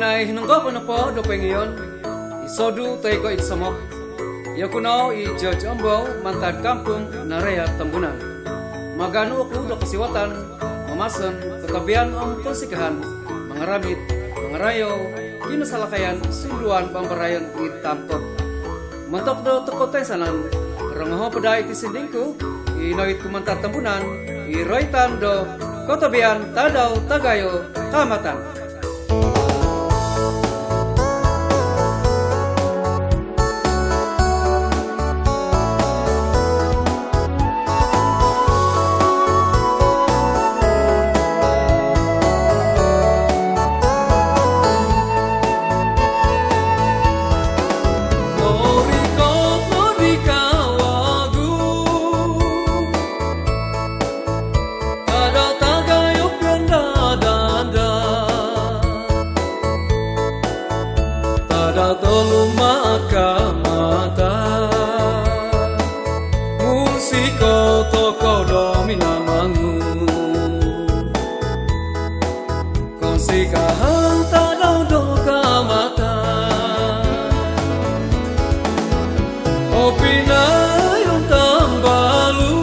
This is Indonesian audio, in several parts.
pinay hinunggo ko na po do pengiyon isodu tayko itsamok ya kuno i George Ombo mantad kampung Narea Tambunan magano ako do kasiwatan mamason katabian om tosikahan mangaramit mangarayo kinasalakayan sunduan pambarayon itamtok mantok do tekotay sanan rangaho pada iti sindingku inoit kumantad Tambunan i roitan do katabian tadaw tagayo kamatan. Tolu maka mata musiko toko domina mangu konsika hanta doka mata opina yung tambalu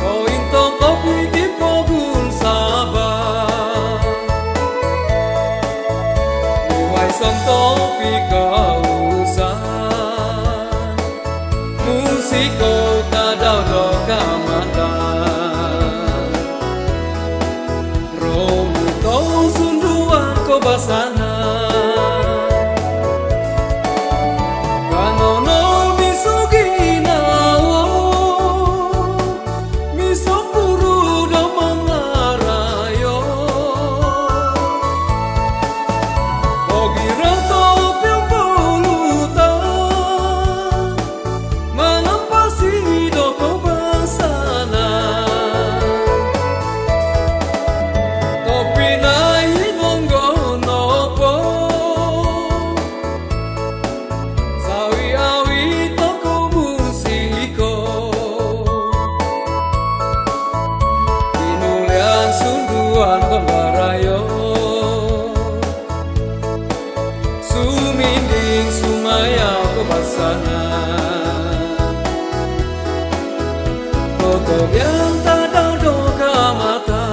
o into kopi di pobun sabah sonto pikausan musiko tadaw do kamatan romuto sunduan ko basana kanono misuginawo misopuru do mangarayo pembarayo suminding sumaya ko basana pokok yang tadaw do kamata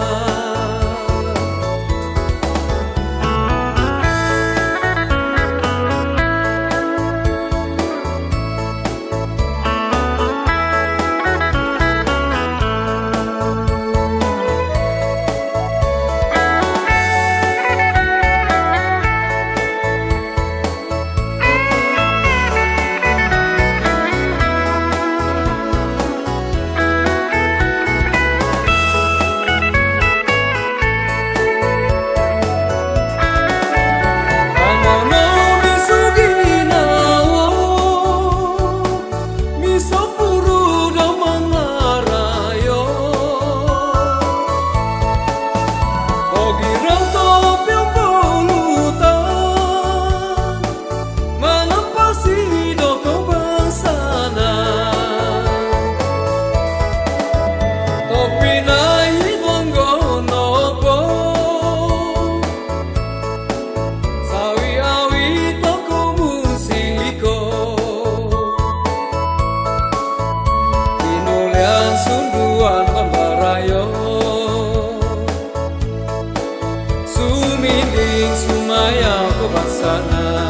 sunduan pembarayo suminding sumaya ko basana